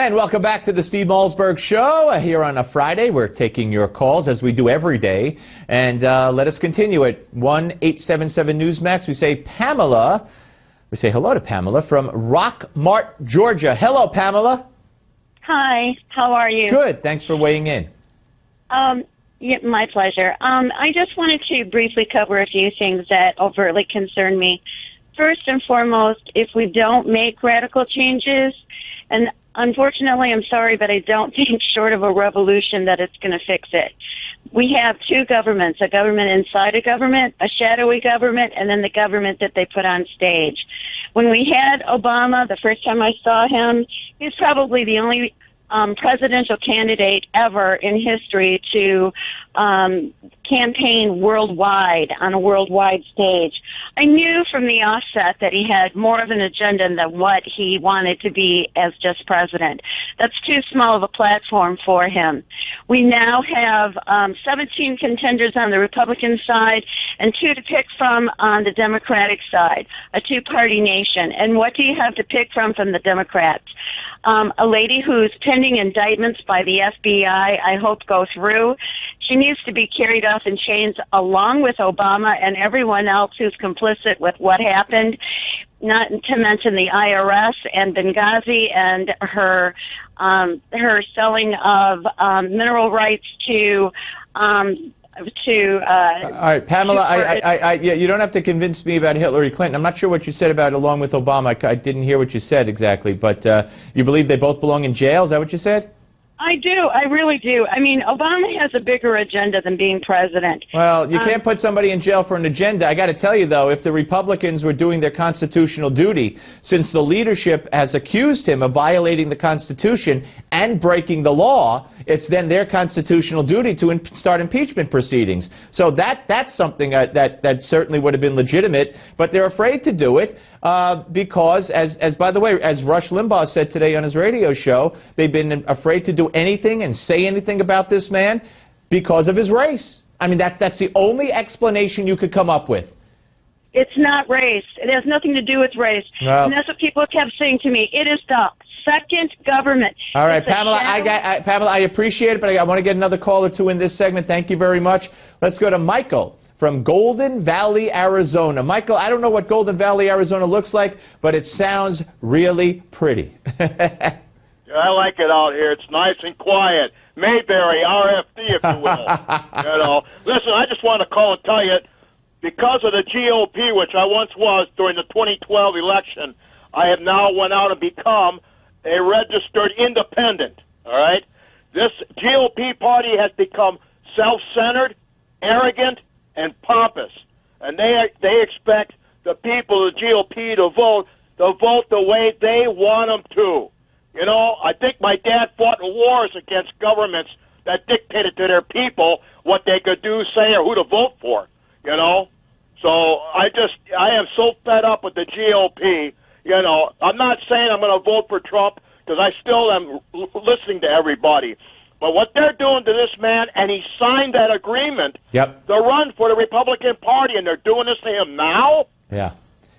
And welcome back to the Steve Malzberg Show. Here on a Friday, we're taking your calls as we do every day. And let us continue at 1-877-NEWSMAX. We say Pamela. We say hello to Pamela from Rockmart, Georgia. Hello, Pamela. Hi. How are you? Good. Thanks for weighing in. Yeah, my pleasure. I just wanted to briefly cover a few things that overtly concern me. First and foremost, if we don't make radical changes, and unfortunately, I'm sorry, but I don't think short of a revolution that it's going to fix it. We have two governments, a government inside a government, a shadowy government, and then the government that they put on stage. When we had Obama, the first time I saw him, he's probably the only presidential candidate ever in history to campaign worldwide, on a worldwide stage. I knew from the offset that he had more of an agenda than what he wanted to be as just president. That's too small of a platform for him. We now have 17 contenders on the Republican side and 2 to pick from on the Democratic side, a two-party nation. And what do you have to pick from the Democrats? A lady who's pending indictments by the FBI, I hope go through. She needs to be carried off in chains along with Obama and everyone else who's complicit with what happened, not to mention the IRS and Benghazi and her selling of mineral rights to all right, Pamela, you don't have to convince me about Hillary Clinton. I'm not sure what you said about along with Obama. I didn't hear what you said exactly, but you believe they both belong in jail? Is that what you said? I do. I really do. I mean, Obama has a bigger agenda than being president. Well, you can't put somebody in jail for an agenda. I got to tell you, though, if the Republicans were doing their constitutional duty, since the leadership has accused him of violating the Constitution and breaking the law, it's then their constitutional duty to start impeachment proceedings. So that's something that certainly would have been legitimate, but they're afraid to do it. Because, as by the way, as Rush Limbaugh said today on his radio show, they've been afraid to do anything and say anything about this man because of his race. I mean, that's the only explanation you could come up with. It's not race. It has nothing to do with race. Well, and that's what people kept saying to me. It is the second government. All right, Pamela, Pamela, I appreciate it, but I want to get another call or two in this segment. Thank you very much. Let's go to Michael from Golden Valley, Arizona. Michael, I don't know what Golden Valley, Arizona looks like, but it sounds really pretty. Yeah, I like it out here. It's nice and quiet. Mayberry, RFD, if you will. Listen, I just want to call and tell you, because of the GOP, which I once was during the 2012 election, I have now went out and become a registered independent, all right? This GOP party has become self-centered, arrogant, and pompous, and they expect the people of the GOP to vote the way they want them to. You know, I think my dad fought in wars against governments that dictated to their people what they could do, say, or who to vote for. You know, so I am so fed up with the GOP. You know, I'm not saying I'm going to vote for Trump because I still am listening to everybody. But what they're doing to this man, and he signed that agreement to run for the Republican Party, and they're doing this to him now? Yeah.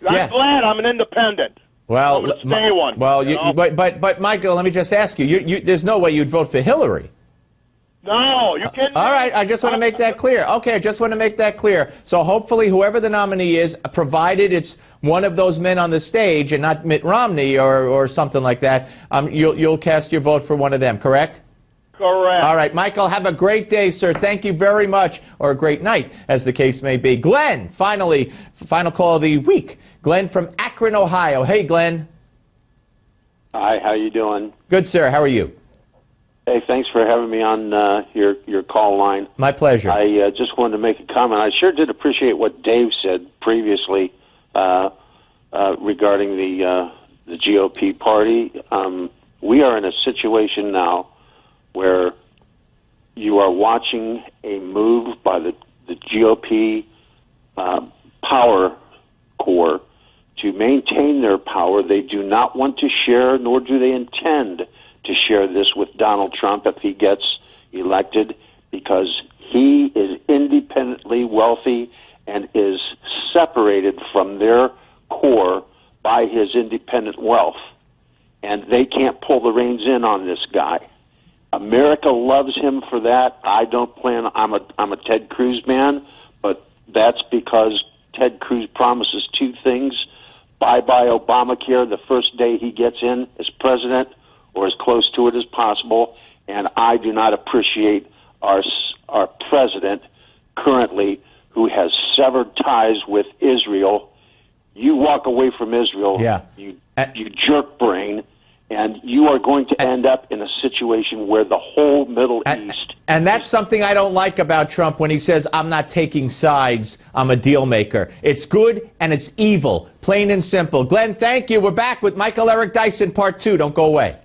I'm glad I'm an independent. Well, I'm gonna stay one. Well, but Michael, let me just ask you, there's no way you'd vote for Hillary. No, you can't. All right, I just want to make that clear. Okay, I just want to make that clear. So hopefully whoever the nominee is, provided it's one of those men on the stage and not Mitt Romney or something like that, you'll cast your vote for one of them, correct? Correct. All right, Michael, have a great day, sir. Thank you very much, or a great night, as the case may be. Glenn, final call of the week. Glenn from Akron, Ohio. Hey, Glenn. Hi, how you doing? Good, sir. How are you? Hey, thanks for having me on your call line. My pleasure. I just wanted to make a comment. I sure did appreciate what Dave said previously regarding the GOP party. We are in a situation now where you are watching a move by the GOP power core to maintain their power. They do not want to share, nor do they intend to share this with Donald Trump if he gets elected, because he is independently wealthy and is separated from their core by his independent wealth. and they can't pull the reins in on this guy. America loves him for that. I don't plan. I'm a Ted Cruz man, but that's because Ted Cruz promises two things: bye-bye Obamacare the first day he gets in as president, or as close to it as possible. And I do not appreciate our president currently, who has severed ties with Israel. You walk away from Israel, you jerk brain, and you are going to end up in a situation where the whole Middle East... And that's something I don't like about Trump when he says, I'm not taking sides, I'm a deal maker. It's good and it's evil, plain and simple. Glenn, thank you. We're back with Michael Eric Dyson, Part 2. Don't go away.